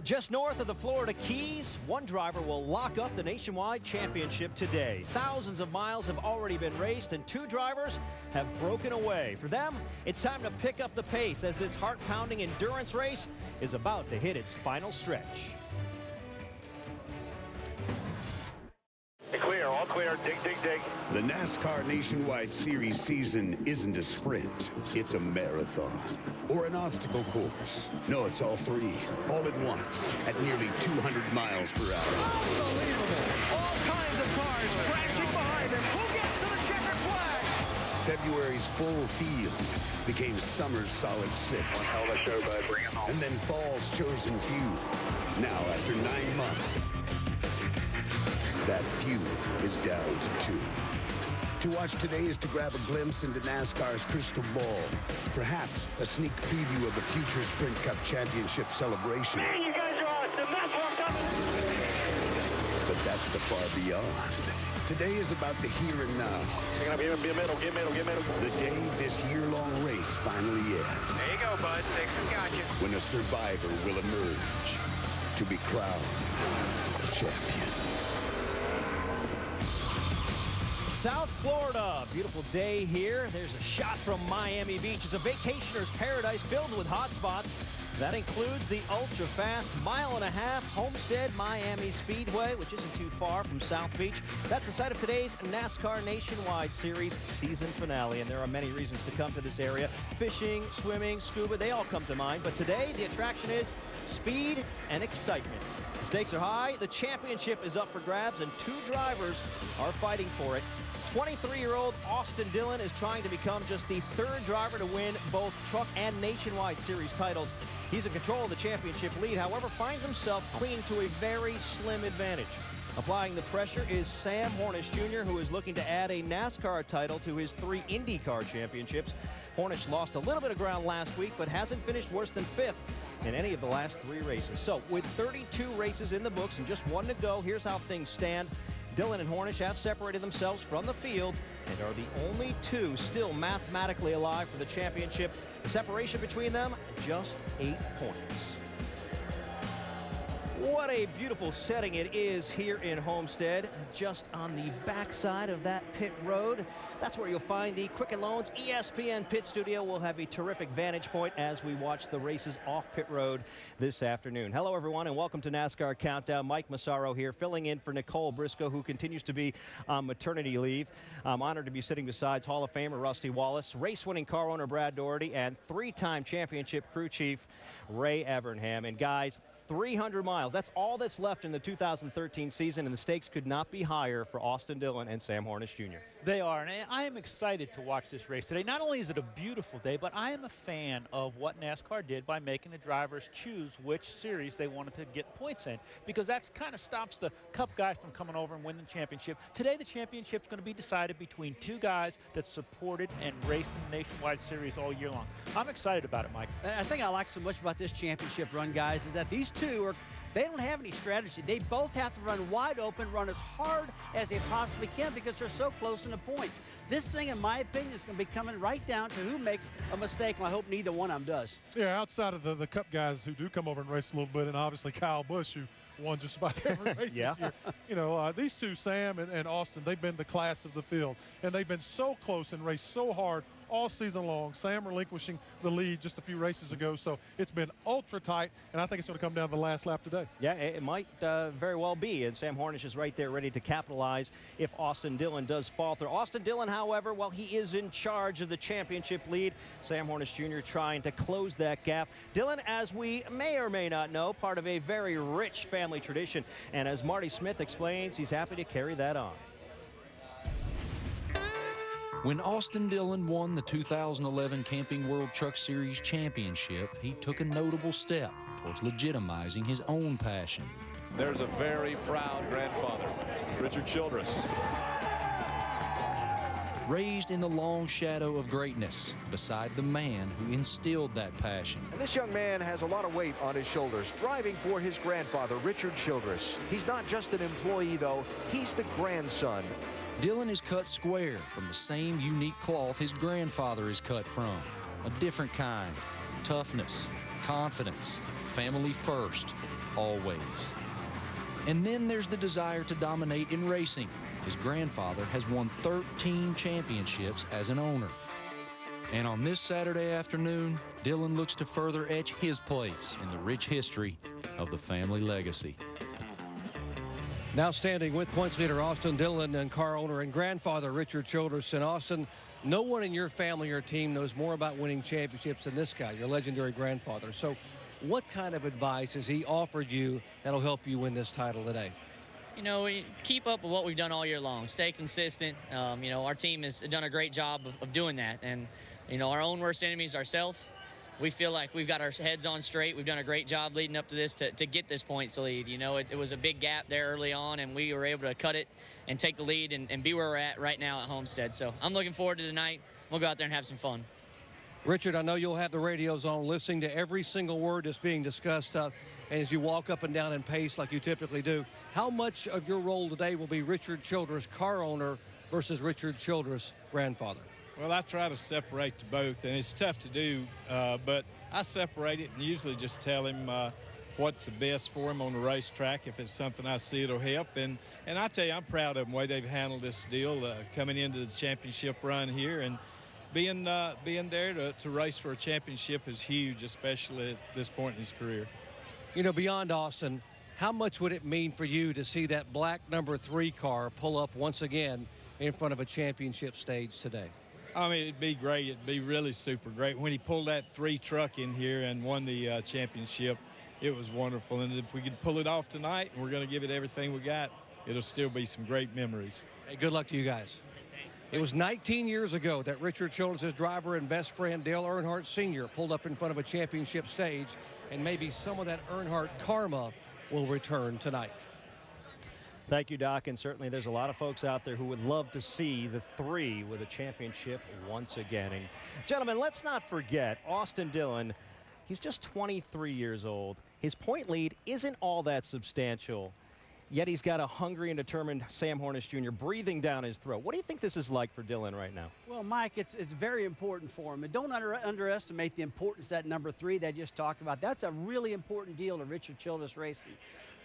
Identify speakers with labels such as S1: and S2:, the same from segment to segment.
S1: Just north of the Florida Keys, one driver will lock up the nationwide championship today. Thousands of miles have already been raced, and two drivers have broken away. For them, it's time to pick up the pace as this heart-pounding endurance race is about to hit its final stretch.
S2: Clear, all clear. Dig, dig, dig.
S3: The NASCAR Nationwide Series season isn't a sprint. It's a marathon or an obstacle course. No, it's all three, all at once, at nearly 200 miles per hour.
S4: Unbelievable. All kinds of cars crashing behind them. Who gets to the checkered flag?
S3: February's full field became summer's solid six.
S2: One hell of a show, bud. Bring it home.
S3: And then fall's chosen few. Now, after 9 months, that few is down to 2. To watch today is to grab a glimpse into NASCAR's crystal ball. Perhaps a sneak preview of the future Sprint Cup Championship celebration.
S2: Man, you guys are awesome. That's what I'm talking.
S3: But that's the far beyond. Today is about the here and now.
S2: Give middle, give middle, give middle.
S3: The day this year-long race finally ends.
S2: There you go, bud. Texas got you.
S3: When a survivor will emerge to be crowned champion.
S1: South Florida, beautiful day here. There's a shot from Miami Beach. It's a vacationer's paradise filled with hot spots. That includes the ultra-fast mile-and-a-half Homestead Miami Speedway, which isn't too far from South Beach. That's the site of today's NASCAR Nationwide Series season finale, and there are many reasons to come to this area. Fishing, swimming, scuba, they all come to mind. But today, the attraction is speed and excitement. The stakes are high, the championship is up for grabs, and two drivers are fighting for it. 23-year-old Austin Dillon is trying to become just the third driver to win both Truck and Nationwide Series titles. He's in control of the championship lead, however, finds himself clinging to a very slim advantage. Applying the pressure is Sam Hornish Jr., who is looking to add a NASCAR title to his 3 IndyCar championships. Hornish lost a little bit of ground last week, but hasn't finished worse than 5th in any of the last 3 races. So with 32 races in the books and just 1 to go, here's how things stand. Dillon and Hornish have separated themselves from the field and are the only 2 still mathematically alive for the championship. The separation between them, just 8 points. What a beautiful setting it is here in Homestead, just on the backside of that pit road. That's where you'll find the Quicken Loans ESPN Pit Studio. We'll have a terrific vantage point as we watch the races off pit road this afternoon. Hello, everyone, and welcome to NASCAR Countdown. Mike Massaro here, filling in for Nicole Briscoe, who continues to be on maternity leave. I'm honored to be sitting beside Hall of Famer Rusty Wallace, race-winning car owner Brad Doherty, and 3-time championship crew chief Ray Evernham. And guys, 300 miles. That's all that's left in the 2013 season, and the stakes could not be higher for Austin Dillon and Sam Hornish Jr.
S5: They are, and I am excited to watch this race today. Not only is it a beautiful day, but I am a fan of what NASCAR did by making the drivers choose which series they wanted to get points in, because that kind of stops the Cup guys from coming over and winning the championship. Today, the championship's going to be decided between 2 guys that supported and raced in the Nationwide Series all year long. I'm excited about it, Mike.
S6: I think I like so much about this championship run, guys, is that these 2 they don't have any strategy. They both have to run wide open, run as hard as they possibly can because they're so close in the points. This thing, in my opinion, is going to be coming right down to who makes a mistake, and I hope neither one of them does.
S7: Yeah, outside of the Cup guys who do come over and race a little bit, and obviously Kyle Busch, who won just about every race this year. You know, these 2, Sam and Austin, they've been the class of the field, and they've been so close and raced so hard all season long. Sam relinquishing the lead just a few races ago, so it's been ultra tight, and I think it's going to come down to the last lap today.
S1: Yeah, it might very well be, and Sam Hornish is right there ready to capitalize if Austin Dillon does falter. Austin Dillon, however, well, he is in charge of the championship lead. Sam Hornish Jr. trying to close that gap. Dillon, as we may or may not know, part of a very rich family tradition, and as Marty Smith explains, he's happy to carry that on.
S8: When Austin Dillon won the 2011 Camping World Truck Series Championship, he took a notable step towards legitimizing his own passion.
S9: There's a very proud grandfather, Richard Childress.
S8: Raised in the long shadow of greatness, beside the man who instilled that passion.
S10: And this young man has a lot of weight on his shoulders, driving for his grandfather, Richard Childress. He's not just an employee, though. He's the grandson.
S8: Dillon is cut square from the same unique cloth his grandfather is cut from. A different kind. Toughness, confidence, family first. always. And then there's the desire to dominate in racing. His grandfather has won 13 championships as an owner. And on this Saturday afternoon, Dillon looks to further etch his place in the rich history of the family legacy.
S11: Now standing with points leader Austin Dillon and car owner and grandfather Richard Childress. And Austin, no one in your family or team knows more about winning championships than this guy, your legendary grandfather. So what kind of advice has he offered you that'll help you win this title today?
S12: You know, we keep up with what we've done all year long. Stay consistent. You know, our team has done a great job of doing that. And, you know, our own worst enemy is ourselves. We feel like we've got our heads on straight. We've done a great job leading up to this to get this points lead. You know, it was a big gap there early on, and we were able to cut it and take the lead and be where we're at right now at Homestead. So I'm looking forward to tonight. We'll go out there and have some fun.
S11: Richard, I know you'll have the radios on, listening to every single word that's being discussed as you walk up and down and pace like you typically do. How much of your role today will be Richard Childress, car owner, versus Richard Childress, grandfather?
S13: Well, I try to separate the both, and it's tough to do, but I separate it and usually just tell him what's the best for him on the racetrack. If it's something I see it'll help, and I tell you, I'm proud of them, the way they've handled this deal, coming into the championship run here, and being there to race for a championship is huge, especially at this point in his career.
S11: You know, beyond Austin, how much would it mean for you to see that black number 3 car pull up once again in front of a championship stage today?
S13: I mean, it'd be great. It'd be really super great. When he pulled that 3 truck in here and won the championship, it was wonderful. And if we could pull it off tonight, and we're going to give it everything we got, it'll still be some great memories.
S11: Hey, good luck to you guys. It was 19 years ago that Richard Childress' driver and best friend Dale Earnhardt Sr. pulled up in front of a championship stage, and maybe some of that Earnhardt karma will return tonight.
S1: Thank you, Doc, and certainly there's a lot of folks out there who would love to see the 3 with a championship once again. And gentlemen, let's not forget Austin Dillon. He's just 23 years old. His point lead isn't all that substantial, yet he's got a hungry and determined Sam Hornish Jr. breathing down his throat. What do you think this is like for Dillon right now?
S6: Well, Mike, it's very important for him. And don't underestimate the importance of that number 3 they just talked about. That's a really important deal to Richard Childress Racing.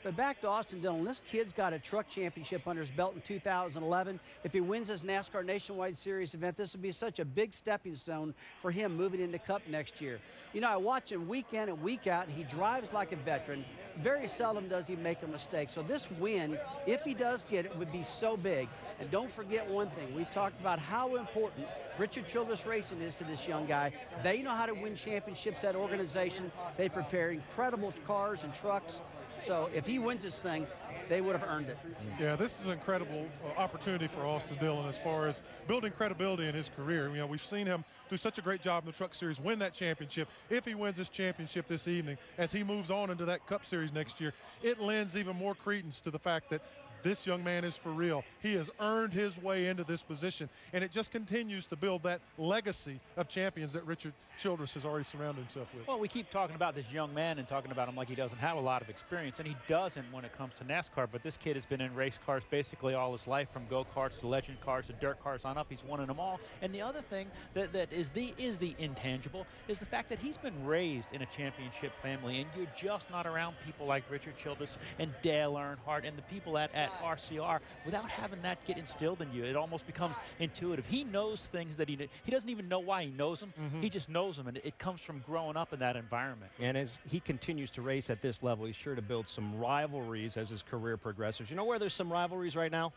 S6: But back to Austin Dillon, this kid's got a truck championship under his belt in 2011. If he wins this NASCAR Nationwide Series event, this will be such a big stepping stone for him moving into Cup next year. You know, I watch him week in and week out. He drives like a veteran. Very seldom does he make a mistake. So this win, if he does get it, would be so big. And don't forget one thing. We talked about how important Richard Childress Racing is to this young guy. They know how to win championships, that organization. They prepare incredible cars and trucks. So if he wins this thing, they would have earned it.
S7: Yeah, this is an incredible opportunity for Austin Dillon as far as building credibility in his career. You know, we've seen him do such a great job in the Truck Series, win that championship. If he wins this championship this evening, as he moves on into that Cup Series next year, it lends even more credence to the fact that this young man is for real. He has earned his way into this position, and it just continues to build that legacy of champions that Richard Childress has already surrounded himself with.
S5: Well, we keep talking about this young man and talking about him like he doesn't have a lot of experience, and he doesn't when it comes to NASCAR, but this kid has been in race cars basically all his life, from go-karts to legend cars to dirt cars on up. He's won them all. And the other thing that is the intangible is the fact that he's been raised in a championship family, and you're just not around people like Richard Childress and Dale Earnhardt and the people at RCR without having that get instilled in you. It almost becomes intuitive. He knows things that he doesn't even know why he knows them. He just knows them, and it comes from growing up in that environment.
S1: And as he continues to race at this level, he's sure to build some rivalries as his career progresses. You know where there's some rivalries right now?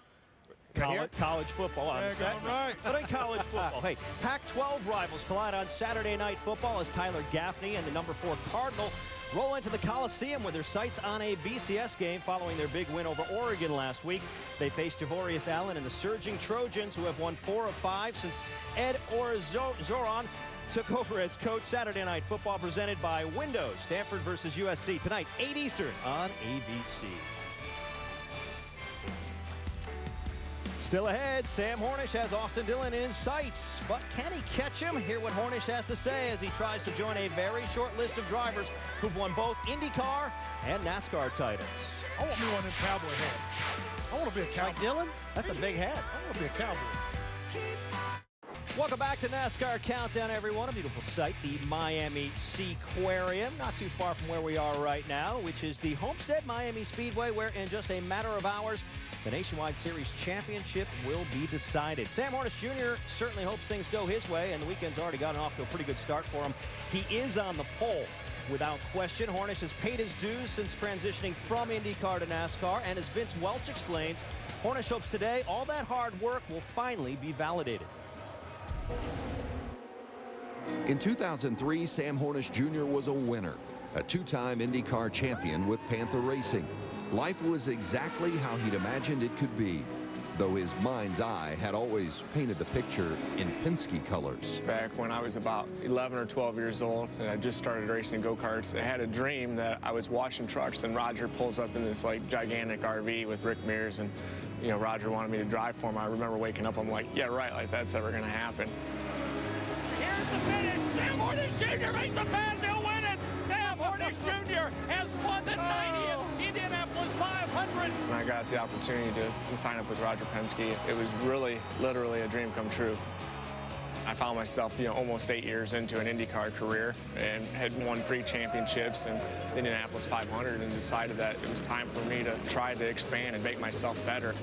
S1: College football.
S7: Right.
S1: But in college football, hey, Pac-12 rivals collide on Saturday Night Football as Tyler Gaffney and the number 4 Cardinal roll into the Coliseum with their sights on a BCS game following their big win over Oregon last week. They face Javorius Allen and the surging Trojans, who have won 4 of 5 since Ed Orzoran took over as coach. Saturday Night Football presented by Windows. Stanford versus USC tonight, 8 Eastern on ABC. Still ahead, Sam Hornish has Austin Dillon in his sights, but can he catch him? Hear what Hornish has to say as he tries to join a very short list of drivers who've won both IndyCar and NASCAR titles.
S7: I want me one of them cowboy hats. I want to be a cowboy.
S6: Like Dillon? That's a big hat.
S7: I want to be a cowboy.
S1: Welcome back to NASCAR Countdown, everyone. A beautiful sight, the Miami Seaquarium, not too far from where we are right now, which is the Homestead Miami Speedway, where in just a matter of hours, the Nationwide Series Championship will be decided. Sam Hornish Jr. certainly hopes things go his way, and the weekend's already gotten off to a pretty good start for him. He is on the pole, without question. Hornish has paid his dues since transitioning from IndyCar to NASCAR, and as Vince Welch explains, Hornish hopes today all that hard work will finally be validated.
S14: In 2003, Sam Hornish Jr. was a winner, a two-time IndyCar champion with Panther Racing. Life was exactly how he'd imagined it could be, though his mind's eye had always painted the picture in Penske colors.
S15: Back when I was about 11 or 12 years old and I just started racing go-karts, I had a dream that I was washing trucks and Roger pulls up in this like gigantic RV with Rick Mears, and you know, Roger wanted me to drive for him. I remember waking up, I'm like, yeah, right, like that's ever gonna happen.
S4: Here's the finish. Sam Hornish Jr. makes the pass. He'll win it. Sam Hornish Jr. has won the 90th Indianapolis 500.
S15: When I got the opportunity to sign up with Roger Penske, it was really, literally a dream come true. I found myself, you know, almost 8 years into an IndyCar career and had won 3 championships and the Indianapolis 500, and decided that it was time for me to try to expand and make myself better.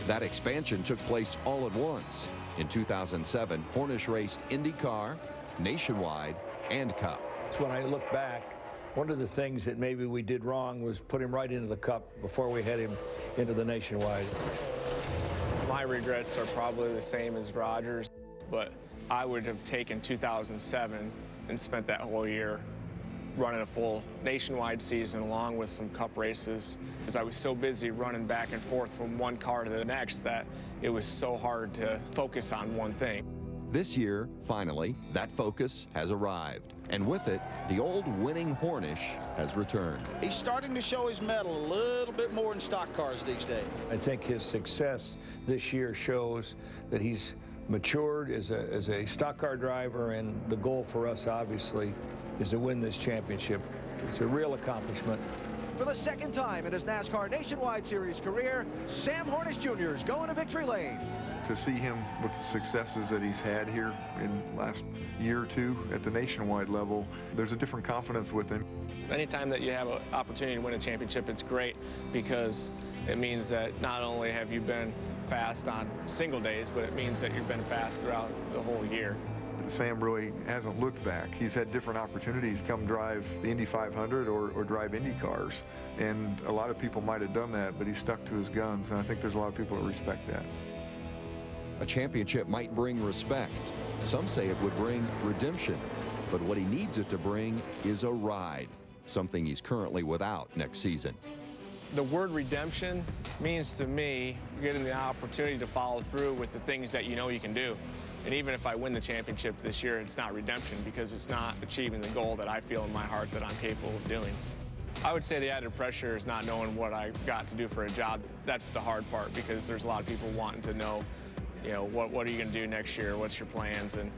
S14: That expansion took place all at once. In 2007, Hornish raced IndyCar, Nationwide, and Cup.
S16: When I look back, one of the things that maybe we did wrong was put him right into the Cup before we had him into the Nationwide.
S15: My regrets are probably the same as Roger's, but I would have taken 2007 and spent that whole year running a full Nationwide season along with some Cup races, because I was so busy running back and forth from one car to the next that it was so hard to focus on one thing.
S14: This year, finally, that focus has arrived. And with it, the old winning Hornish has returned.
S17: He's starting to show his mettle a little bit more in stock cars these days.
S16: I think his success this year shows that he's matured as a stock car driver, and the goal for us, obviously, is to win this championship. It's a real accomplishment.
S10: For the second time in his NASCAR Nationwide Series career, Sam Hornish Jr. is going to victory lane.
S18: To see him with the successes that he's had here in the last year or two at the nationwide level, there's a different confidence with him.
S15: Anytime that you have an opportunity to win a championship, it's great, because it means that not only have you been fast on single days, but it means that you've been fast throughout the whole year.
S18: Sam really hasn't looked back. He's had different opportunities to come drive the Indy 500 or drive Indy cars, and a lot of people might have done that, but he stuck to his guns, and I think there's a lot of people that respect that.
S14: A championship might bring respect. Some say it would bring redemption. But what he needs it to bring is a ride, something he's currently without next season.
S15: The word redemption means to me getting the opportunity to follow through with the things that you know you can do. And even if I win the championship this year, it's not redemption, because it's not achieving the goal that I feel in my heart that I'm capable of doing. I would say the added pressure is not knowing what I got to do for a job. That's the hard part, because there's a lot of people wanting to know, you know, what are you going to do next year? What's your plans? And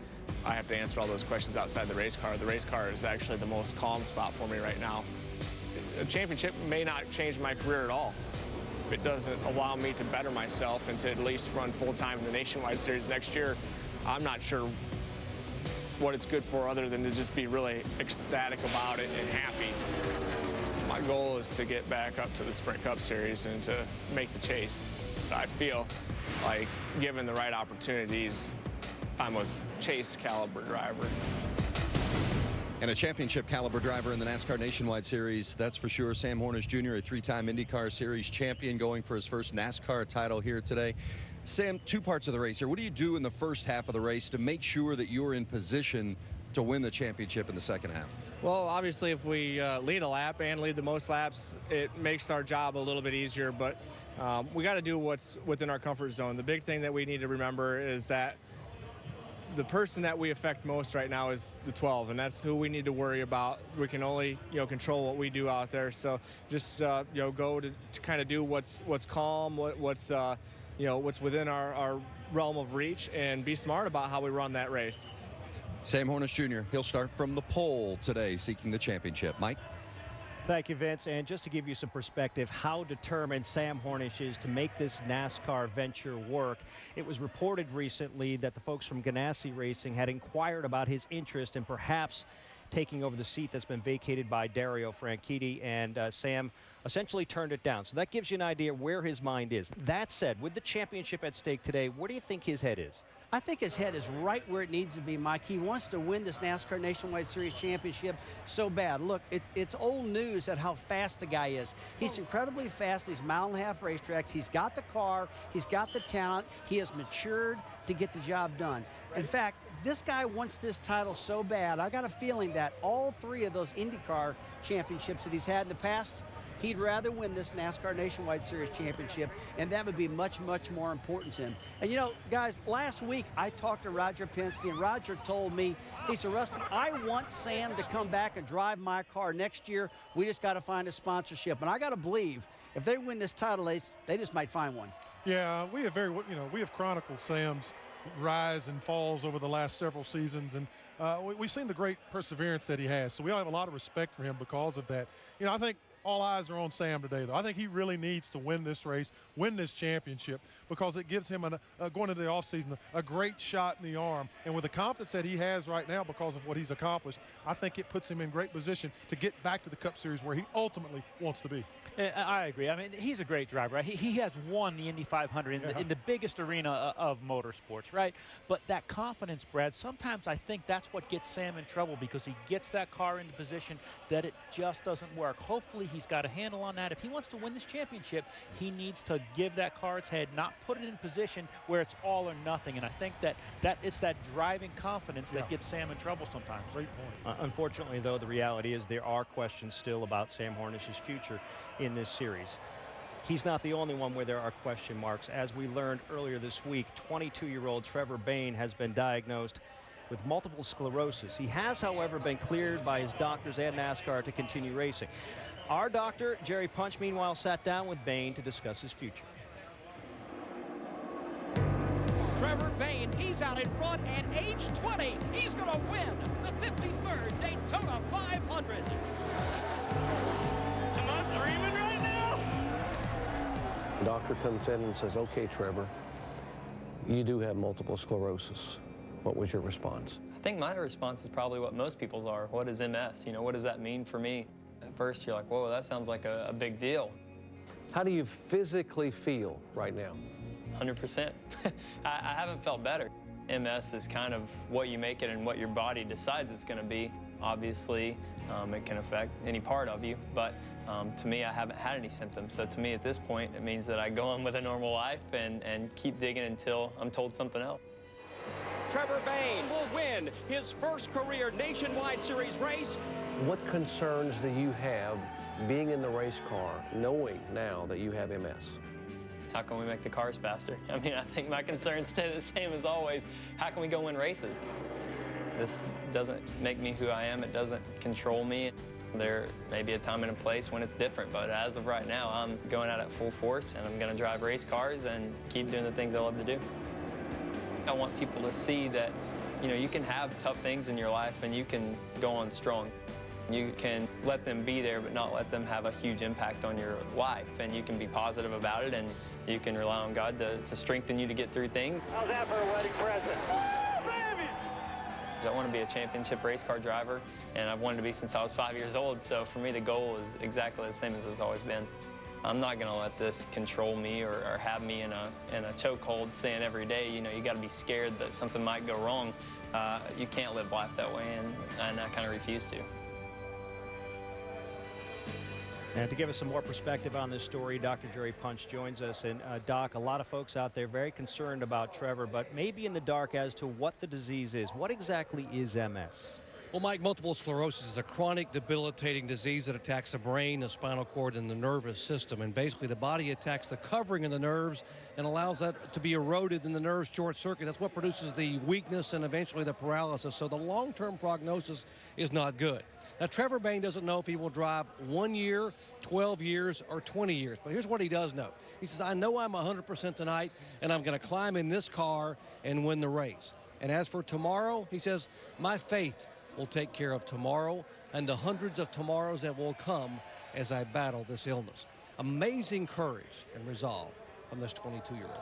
S15: I have to answer all those questions outside the race car. The race car is actually the most calm spot for me right now. A championship may not change my career at all. If it doesn't allow me to better myself and to at least run full-time in the Nationwide Series next year, I'm not sure what it's good for, other than to just be really ecstatic about it and happy. My goal is to get back up to the Sprint Cup Series and to make the chase. I feel like, given the right opportunities, I'm a chase caliber driver.
S14: And a championship caliber driver in the NASCAR Nationwide Series, that's for sure. Sam Hornish Jr., a 3-time IndyCar Series champion, going for his first NASCAR title here today. Sam, 2 parts of the race here. What do you do in the first half of the race to make sure that you're in position to win the championship in the second half?
S19: Well, obviously, if we lead a lap and lead the most laps, it makes our job a little bit easier, but we got to do what's within our comfort zone. The big thing that we need to remember is that the person that we affect most right now is the 12, and that's who we need to worry about. We can only, control what we do out there. So just, go to kind of do what's calm, what's within our realm of reach, and be smart about how we run that race.
S14: Sam Hornish Jr., he'll start from the pole today, seeking the championship. Mike?
S1: Thank you, Vince. And just to give you some perspective, how determined Sam Hornish is to make this NASCAR venture work. It was reported recently that the folks from Ganassi Racing had inquired about his interest in perhaps taking over the seat that's been vacated by Dario Franchitti, and Sam essentially turned it down. So that gives you an idea where his mind is. That said, with the championship at stake today, where do you think his head is?
S6: I think his head is right where it needs to be, Mike. He wants to win this NASCAR Nationwide Series championship so bad. Look, it's old news at how fast the guy is. He's incredibly fast. These mile-and-a-half racetracks. He's got the car. He's got the talent. He has matured to get the job done. In fact, this guy wants this title so bad. I got a feeling that all three of those IndyCar championships that he's had in the past, he'd rather win this NASCAR Nationwide Series championship, and that would be much, much more important to him. And, you know, guys, last week I talked to Roger Penske, and Roger told me, he said, Rusty, I want Sam to come back and drive my car next year. We just got to find a sponsorship. And I got to believe if they win this title, they just might find one.
S7: Yeah, we have chronicled Sam's rise and falls over the last several seasons, and we've seen the great perseverance that he has. So we all have a lot of respect for him because of that. You know, I think all eyes are on Sam today, though. I think he really needs to win this race, win this championship, because it gives him, going into the offseason, a great shot in the arm. And with the confidence that he has right now because of what he's accomplished, I think it puts him in great position to get back to the Cup Series where he ultimately wants to be.
S5: I agree. I mean, he's a great driver, right? He has won the Indy 500 in the biggest arena of motorsports, right? But that confidence, Brad, sometimes I think that's what gets Sam in trouble, because he gets that car into position that it just doesn't work. Hopefully he's got a handle on that. If he wants to win this championship, he needs to give that car its head, not put it in position where it's all or nothing. And I think that it's that driving confidence that gets Sam in trouble sometimes.
S7: Great point.
S1: Unfortunately, though, the reality is there are questions still about Sam Hornish's future in this series. He's not the only one where there are question marks. As we learned earlier this week, 22-year-old Trevor Bayne has been diagnosed with multiple sclerosis. He has, however, been cleared by his doctors and NASCAR to continue racing. Our doctor, Jerry Punch, meanwhile, sat down with Bayne to discuss his future.
S4: Trevor Bayne, he's out in front, and age 20, he's going to win the 53rd Daytona 500. Am I dreaming right now?
S11: The doctor comes in and says, okay, Trevor, you do have multiple sclerosis. What was your response?
S20: I think my response is probably what most people's are. What is MS? You know, what does that mean for me? At first, you're like, whoa, that sounds like a big deal.
S11: How do you physically feel right now?
S20: 100%. I haven't felt better. MS is kind of what you make it and what your body decides it's going to be. Obviously, it can affect any part of you, but to me, I haven't had any symptoms. So to me, at this point, it means that I go on with a normal life and keep digging until I'm told something else.
S4: Trevor Bayne will win his first career Nationwide Series race.
S11: What concerns do you have being in the race car, knowing now that you have MS?
S20: How can we make the cars faster? I mean, I think my concerns stay the same as always. How can we go win races? This doesn't make me who I am. It doesn't control me. There may be a time and a place when it's different, but as of right now, I'm going out at full force, and I'm going to drive race cars and keep doing the things I love to do. I want people to see that, you know, you can have tough things in your life and you can go on strong. You can let them be there, but not let them have a huge impact on your life. And you can be positive about it, and you can rely on God to strengthen you to get through things.
S2: How's that for a wedding present? Oh, baby!
S20: I want to be a championship race car driver, and I've wanted to be since I was 5 years old. So for me, the goal is exactly the same as it's always been. I'm not going to let this control me or have me in a chokehold saying every day, you know, you got to be scared that something might go wrong. You can't live life that way, and I kind of refuse to.
S1: And to give us some more perspective on this story, Dr. Jerry Punch joins us. And Doc, a lot of folks out there very concerned about Trevor, but maybe in the dark as to what the disease is. What exactly is MS?
S11: Well, Mike, multiple sclerosis is a chronic, debilitating disease that attacks the brain, the spinal cord, and the nervous system. And basically, the body attacks the covering of the nerves and allows that to be eroded in the nerves short circuit. That's what produces the weakness and eventually the paralysis. So the long-term prognosis is not good. Now, Trevor Bayne doesn't know if he will drive 1 year, 12 years, or 20 years. But here's what he does know. He says, I know I'm 100% tonight, and I'm going to climb in this car and win the race. And as for tomorrow, he says, my faith will take care of tomorrow and the hundreds of tomorrows that will come as I battle this illness. Amazing courage and resolve from this 22-year-old.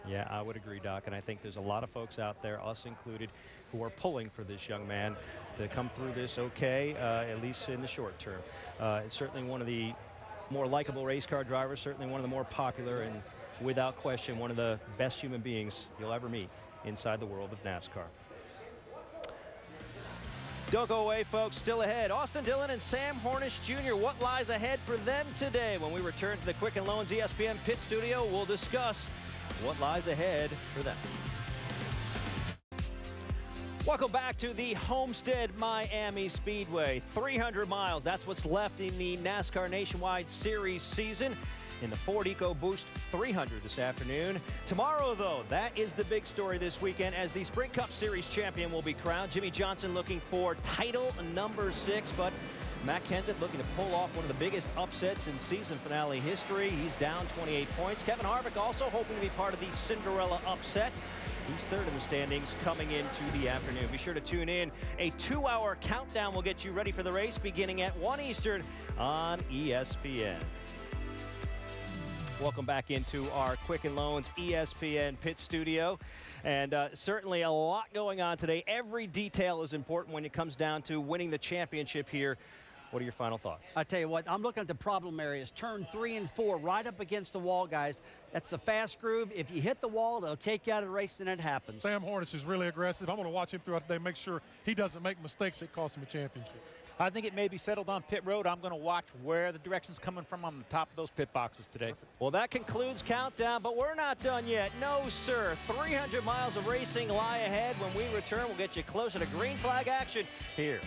S1: Yeah, I would agree, Doc, and I think there's a lot of folks out there, us included, who are pulling for this young man to come through this okay, at least in the short term. It's certainly one of the more likable race car drivers, certainly one of the more popular, and without question, one of the best human beings you'll ever meet inside the world of NASCAR. Don't go away, folks. Still ahead, Austin Dillon and Sam Hornish Jr. What lies ahead for them today? When we return to the Quicken Loans ESPN pit studio, we'll discuss what lies ahead for them. Welcome back to the Homestead Miami Speedway. 300 miles, that's what's left in the NASCAR Nationwide Series season in the Ford EcoBoost 300 this afternoon. Tomorrow, though, that is the big story this weekend as the Sprint Cup Series champion will be crowned. Jimmy Johnson looking for title number 6, but Matt Kenseth looking to pull off one of the biggest upsets in season finale history. He's down 28 points. Kevin Harvick also hoping to be part of the Cinderella upset. He's third in the standings coming into the afternoon. Be sure to tune in. A 2-hour countdown will get you ready for the race beginning at 1 Eastern on ESPN. Welcome back into our Quicken Loans ESPN pit studio. And certainly a lot going on today. Every detail is important when it comes down to winning the championship here. What are your final thoughts?
S6: I tell you what, I'm looking at the problem areas. Turn 3 and 4, right up against the wall, guys. That's the fast groove. If you hit the wall, they'll take you out of the race, and it happens.
S7: Sam Hornish is really aggressive. I'm going to watch him throughout the day, make sure he doesn't make mistakes that cost him a championship.
S5: I think it may be settled on pit road. I'm going to watch where the direction's coming from on the top of those pit boxes today.
S1: Well, that concludes Countdown, but we're not done yet. No, sir. 300 miles of racing lie ahead. When we return, we'll get you closer to green flag action here